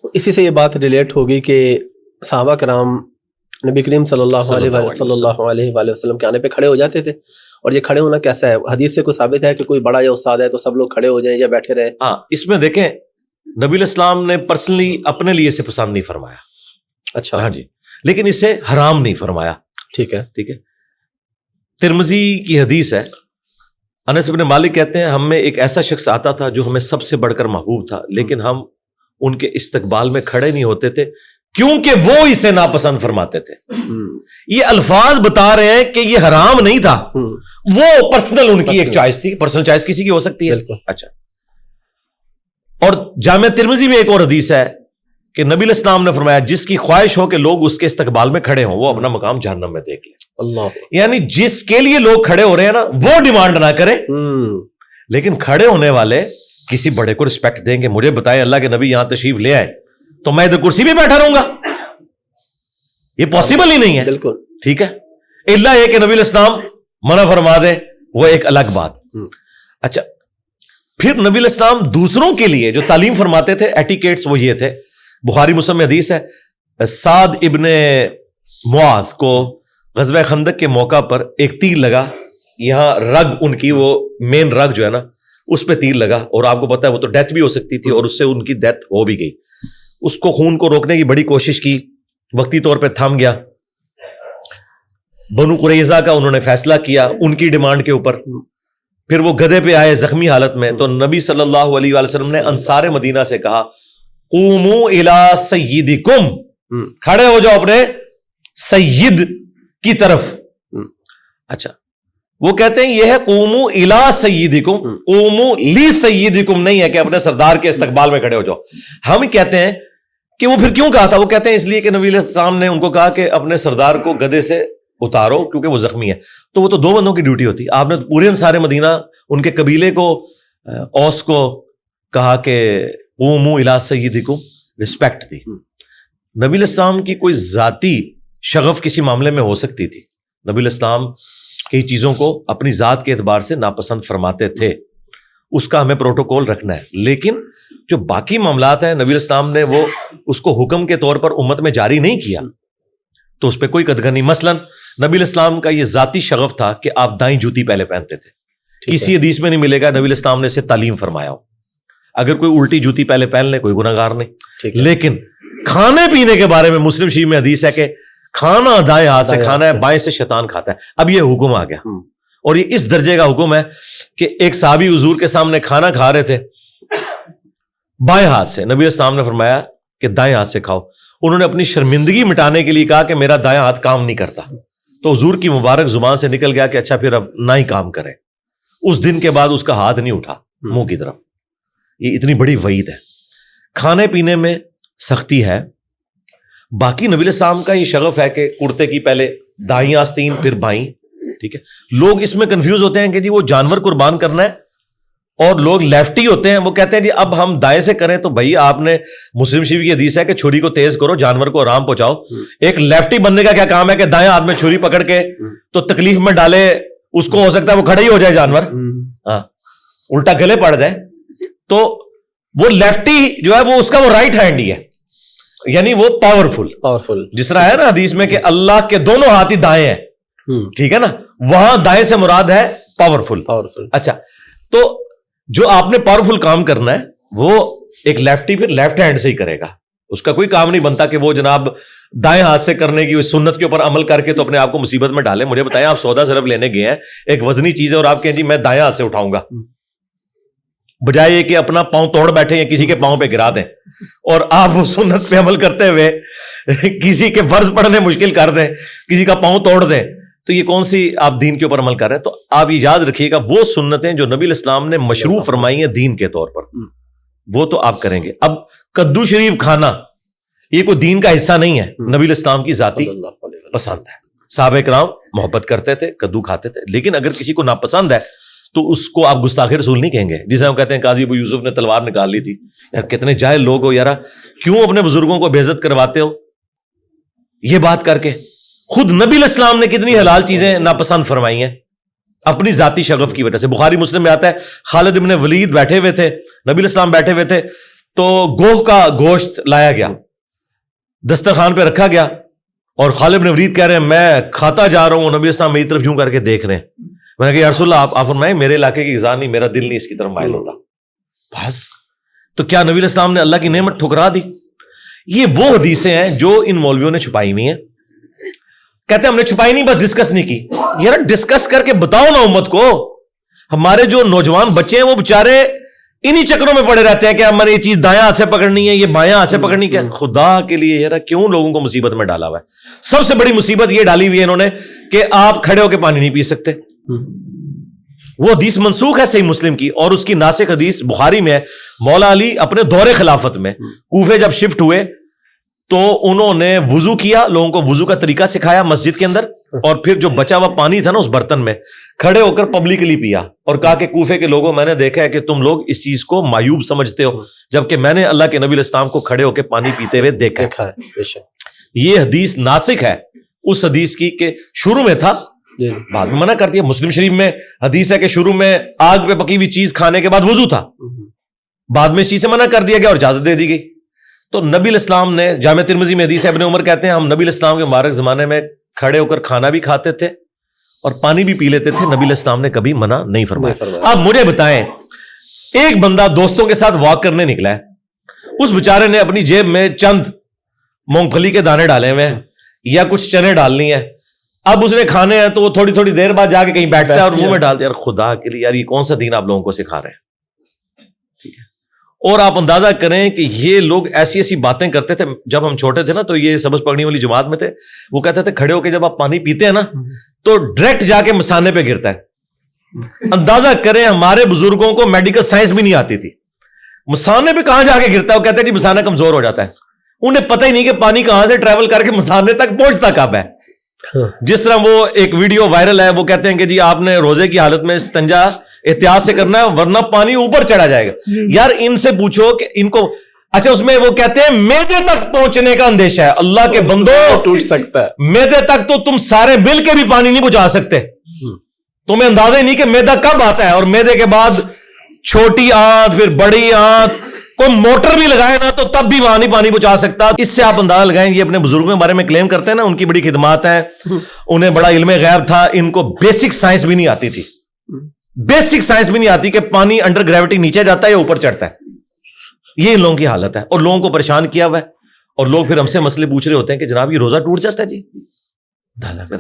اسی سے یہ بات ریلیٹ ہوگی کہ صحابہ کرام نبی کریم صلی اللہ علیہ وسلم کے آنے پہ کھڑے ہو جاتے تھے. اور یہ کھڑے ہونا کیسا ہے؟ حدیث سے کوئی ثابت ہے کہ کوئی بڑا یا استاد ہے تو سب لوگ کھڑے ہو جائیں یا بیٹھے رہیں؟ ہاں، اس میں دیکھیں نبی علیہ السلام نے پرسنلی اپنے لیے اسے پسند نہیں فرمایا. اچھا، ہاں جی، لیکن اسے حرام نہیں فرمایا. ٹھیک ہے. ٹھیک ہے. ترمذی کی حدیث ہے، انس بن مالک کہتے ہیں ہم میں ایک ایسا شخص آتا تھا جو ہمیں سب سے بڑھ کر محبوب تھا، لیکن ہم ان کے استقبال میں کھڑے نہیں ہوتے تھے کیونکہ وہ اسے ناپسند فرماتے تھے. یہ الفاظ بتا رہے ہیں کہ یہ حرام نہیں تھا، وہ پرسنل ان کی ایک چوائس تھی. پرسنل چوائس کسی کی ہو سکتی ہے. اچھا، اور جامع ترمذی میں ایک اور حدیث ہے کہ نبی علیہ السلام نے فرمایا جس کی خواہش ہو کہ لوگ اس کے استقبال میں کھڑے ہوں وہ اپنا مقام جہنم میں دیکھ لیں. اللہ، یعنی جس کے لیے لوگ کھڑے ہو رہے ہیں نا وہ ڈیمانڈ نہ کریں، لیکن کھڑے ہونے والے کسی بڑے کو رسپیکٹ دیں گے. مجھے بتائے اللہ کے نبی یہاں تشریف لے آئے تو میں ادھر کرسی پہ بیٹھا رہوں گا؟ یہ پاسبل ہی نہیں ہے. بالکل ٹھیک ہے. اللہ یہ کہ نبی علیہ السلام منع فرما دے وہ ایک الگ بات. اچھا، پھر نبی علیہ السلام دوسروں کے لیے جو تعلیم فرماتے تھے ایٹیکیٹس وہ یہ تھے. بخاری مسلم میں حدیث ہے، سعد ابن معاذ کو غزوہ خندق کے موقع پر ایک تیر لگا، یہاں رگ ان کی وہ مین رگ جو ہے نا اس پہ تیر لگا، اور آپ کو پتا ہے وہ تو ڈیتھ بھی ہو سکتی تھی اور اس سے ان کی ڈیتھ ہو بھی گئی. اس کو خون کو روکنے کی بڑی کوشش کی، وقتی طور پہ تھم گیا. بنو قریظہ کا انہوں نے فیصلہ کیا ان کی ڈیمانڈ کے اوپر. پھر وہ گدھے پہ آئے زخمی حالت میں، تو نبی صلی اللہ علیہ وآلہ وسلم نے انصار مدینہ سے کہا قوموا الی سیدکم، کھڑے ہو جاؤ اپنے سید کی طرف. اچھا، وہ کہتے ہیں یہ ہے قوموا الی سیدکم، قوموا لی سیدکم نہیں ہے کہ اپنے سردار کے استقبال میں کھڑے ہو جاؤ. ہم کہتے ہیں کہ وہ پھر کیوں کہا تھا؟ وہ کہتے ہیں اس لیے کہ نبی علیہ السلام نے ان کو کہا کہ اپنے سردار کو گدھے سے اتارو کیونکہ وہ زخمی ہے. تو وہ تو دو بندوں کی ڈیوٹی ہوتی. آپ نے پورے انصار مدینہ ان کے قبیلے کو اوس کو کہا کہ قوموا الی سیدکم، رسپیکٹ دی. نبی علیہ السلام کی کوئی ذاتی شغف کسی معاملے میں ہو سکتی تھی. نبی علیہ السلام کئی چیزوں کو اپنی ذات کے اعتبار سے ناپسند فرماتے تھے، اس کا ہمیں پروٹوکول رکھنا ہے. لیکن جو باقی معاملات ہیں نبی علیہ السلام نے وہ اس کو حکم کے طور پر امت میں جاری نہیں کیا تو اس پہ کوئی قدغن نہیں. مثلا نبی علیہ السلام کا یہ ذاتی شغف تھا کہ آپ دائیں جوتی پہلے پہنتے تھے. کسی حدیث میں نہیں ملے گا نبی علیہ السلام نے اسے تعلیم فرمایا ہو. اگر کوئی الٹی جوتی پہلے پہن لے کوئی گناہ گار نہیں. لیکن کھانے پینے کے بارے میں مسلم شریف میں حدیث ہے کہ کھانا دائیں ہاتھ سے کھانا ہے، بائیں سے شیطان کھاتا ہے. اب یہ حکم آ گیا اور یہ اس درجے کا حکم ہے کہ ایک صحابی حضور کے سامنے کھانا کھا رہے تھے بائیں ہاتھ سے، نبی السلام نے فرمایا کہ دائیں ہاتھ سے کھاؤ. انہوں نے اپنی شرمندگی مٹانے کے لیے کہا کہ میرا دائیں ہاتھ کام نہیں کرتا، تو حضور کی مبارک زبان سے نکل گیا کہ اچھا پھر اب نہ ہی کام کرے. اس دن کے بعد اس کا ہاتھ نہیں اٹھا منہ کی طرف. یہ اتنی بڑی وعید ہے. کھانے پینے میں سختی ہے. باقی نبی علیہ السلام کا یہ شغف ہے کہ کرتے کی پہلے دائیں آستین پھر بائیں. ٹھیک ہے، لوگ اس میں کنفیوز ہوتے ہیں کہ جی وہ جانور قربان کرنا ہے، اور لوگ لیفٹی ہوتے ہیں وہ کہتے ہیں جی اب ہم دائیں سے کریں. تو بھائی آپ نے مسلم شریف کی حدیث ہے کہ چھری کو تیز کرو جانور کو آرام پہنچاؤ. ایک لیفٹی بندے کا کیا کام ہے کہ دائیں ہاتھ میں چھری پکڑ کے تو تکلیف میں ڈالے، اس کو ہو سکتا ہے وہ کھڑا ہی ہو جائے جانور، ہاں الٹا گلے پڑ جائے. تو وہ لیفٹی جو ہے وہ اس کا وہ رائٹ ہینڈ ہی ہے، یعنی وہ پاورفل. جس طرح ہے نا حدیث میں کہ اللہ کے دونوں ہاتھ ہی دائیں ہیں. ٹھیک ہے نا، وہاں دائیں سے مراد ہے پاورفل. اچھا، تو جو آپ نے پاورفل کام کرنا ہے وہ ایک لیفٹی پھر لیفٹ ہینڈ سے ہی کرے گا. اس کا کوئی کام نہیں بنتا کہ وہ جناب دائیں ہاتھ سے کرنے کی سنت کے اوپر عمل کر کے تو اپنے آپ کو مصیبت میں ڈالے. مجھے بتائیں، آپ سودا صرف لینے گئے ہیں، ایک وزنی چیز ہے اور آپ کہیں جی میں دائیں ہاتھ سے اٹھاؤں گا، بجائے یہ کہ اپنا پاؤں توڑ بیٹھے یا کسی کے پاؤں پہ گرا دیں اور آپ وہ سنت پہ عمل کرتے ہوئے کسی کے فرض پڑھنے مشکل کر دیں، کسی کا پاؤں توڑ دیں، تو یہ کون سی آپ دین کے اوپر عمل کر رہے ہیں؟ تو آپ یہ یاد رکھیے گا وہ سنتیں جو نبی علیہ السلام نے مشروع فرمائی ہیں دین کے طور پر وہ تو آپ کریں گے. اب کدو شریف کھانا یہ کوئی دین کا حصہ نہیں ہے، نبی علیہ السلام کی ذاتی پسند ہے. صحابہ کرام محبت کرتے تھے، کدو کھاتے تھے. لیکن اگر کسی کو ناپسند ہے تو اس کو آپ گستاخ رسول نہیں کہیں گے. جسے ہم کہتے ہیں قاضی ابو یوسف نے تلوار نکال لی تھی. یار کتنے جاہل لوگ ہو یار، کیوں اپنے بزرگوں کو بے عزت کرواتے ہو یہ بات کر کے؟ خود نبی علیہ السلام نے کتنی حلال چیزیں ناپسند فرمائی ہیں اپنی ذاتی شغف کی وجہ سے. بخاری مسلم میں آتا ہے خالد ابن ولید بیٹھے ہوئے تھے، نبی علیہ السلام بیٹھے ہوئے تھے، تو گوہ کا گوشت لایا گیا, دسترخوان پہ رکھا گیا, اور خالد بن ولید کہہ رہے ہیں میں کھاتا جا رہا ہوں, نبی اسلام میری طرف یوں کر کے دیکھ رہے ہیں. میں نے کہا یا رسول اللہ آپ فرمائیں میرے علاقے کی غذا نہیں, میرا دل نہیں اس کی طرف مائل ہوتا. بس تو کیا نبی اسلام نے اللہ کی نعمت ٹھکرا دی؟ یہ وہ حدیثیں ہیں جو ان مولویوں نے چھپائی ہوئی ہیں. کہتے ہیں ہم نے چھپائی نہیں, بس ڈسکس نہیں کی. یار ڈسکس کر کے بتاؤ نا امت کو. ہمارے جو نوجوان بچے ہیں وہ بےچارے انہی چکروں میں پڑے رہتے ہیں کہ ہمارے یہ چیز دایاں ہاتھ سے پکڑنی ہے, یہ بایاں ہاتھ سے پکڑنی ہے. خدا کے لیے یار کیوں لوگوں کو مصیبت میں ڈالا ہوا ہے؟ سب سے بڑی مصیبت یہ ڈالی ہوئی ہے انہوں نے کہ آپ کھڑے ہو کے پانی نہیں پی سکتے. وہ حدیث منسوخ ہے صحیح مسلم کی, اور اس کی ناسخ حدیث بخاری میں ہے. مولا علی اپنے دور خلافت میں کوفے جب شفٹ ہوئے تو انہوں نے وضو کیا, لوگوں کو وضو کا طریقہ سکھایا مسجد کے اندر, اور پھر جو بچا ہوا پانی تھا نا اس برتن میں کھڑے ہو کر پبلکلی پیا, اور کہا کہ کوفے کے لوگوں میں نے دیکھا ہے کہ تم لوگ اس چیز کو معیوب سمجھتے ہو, جبکہ میں نے اللہ کے نبی علیہ السلام کو کھڑے ہو کے پانی پیتے ہوئے دیکھا ہے. یہ حدیث ناسخ ہے اس حدیث کی کہ شروع میں تھا, بعد میں منع کر دیا. مسلم شریف میں حدیث ہے کہ شروع میں آگ پہ پکی ہوئی چیز کھانے کے بعد وضو تھا, بعد میں اس چیز سے منع کر دیا گیا اور اجازت دے دی گئی. تو نبی علیہ السلام نے جامع ترمذی میں حدیث ہے, ابن عمر کہتے ہیں ہم نبی علیہ السلام کے مبارک زمانے میں کھڑے ہو کر کھانا بھی کھاتے تھے اور پانی بھی پی لیتے تھے, نبی علیہ السلام نے کبھی منع نہیں فرمایا. آپ مجھے بتائیں, ایک بندہ دوستوں کے ساتھ واک کرنے نکلا ہے, اس بیچارے نے اپنی جیب میں چند مونگ پھلی کے دانے ڈالے ہوئے ہیں یا کچھ چنے ڈالنی ہیں, اب اس نے کھانے ہیں تو وہ تھوڑی تھوڑی دیر بعد جا کے کہیں بیٹھتا ہے اور منہ میں ڈال دیا. یار خدا کے لیے یار یہ کون سا دین آپ لوگوں کو سکھا رہے ہیں؟ ٹھیک ہے, اور آپ اندازہ کریں کہ یہ لوگ ایسی ایسی باتیں کرتے تھے. جب ہم چھوٹے تھے نا تو یہ سبز پگڑی والی جماعت میں تھے, وہ کہتے تھے کھڑے ہو کے جب آپ پانی پیتے ہیں نا تو ڈائریکٹ جا کے مسانے پہ گرتا ہے. اندازہ کریں ہمارے بزرگوں کو میڈیکل سائنس بھی نہیں آتی تھی, مسانے پہ کہاں جا کے گرتا ہے؟ وہ کہتے ہیں جی مسانہ کمزور ہو جاتا ہے. انہیں پتہ ہی نہیں کہ پانی کہاں سے ٹریول کر کے مسانے تک پہنچتا کب ہے. جس طرح وہ ایک ویڈیو وائرل ہے, وہ کہتے ہیں کہ جی آپ نے روزے کی حالت میں استنجا احتیاط سے کرنا ہے ورنہ پانی اوپر چڑھا جائے گا. یار ان سے پوچھو کہ ان کو, اچھا اس میں وہ کہتے ہیں میدے تک پہنچنے کا اندیشہ ہے. اللہ کے بندو ٹوٹ سکتا ہے, میدے تک تو تم سارے مل کے بھی پانی نہیں پہنچا سکتے. تمہیں اندازہ ہی نہیں کہ میدا کب آتا ہے, اور میدے کے بعد چھوٹی آنت پھر بڑی آنت, کوئی موٹر بھی لگائے نا تو تب بھی وہاں نہیں پانی پہنچا سکتا. اس سے آپ اندازہ لگائیں یہ اپنے بزرگوں کے بارے میں کلیم کرتے ہیں نا, ان کی بڑی خدمات ہیں, انہیں بڑا علم غیب تھا, ان کو بیسک سائنس بھی نہیں آتی تھی. بیسک سائنس بھی نہیں آتی کہ پانی انڈر گریوٹی نیچے جاتا ہے یا اوپر چڑھتا ہے. یہ ان لوگوں کی حالت ہے, اور لوگوں کو پریشان کیا ہوا ہے, اور لوگ پھر ہم سے مسئلے پوچھ رہے ہوتے ہیں کہ جناب یہ روزہ ٹوٹ جاتا ہے. جی اندازہ کریں.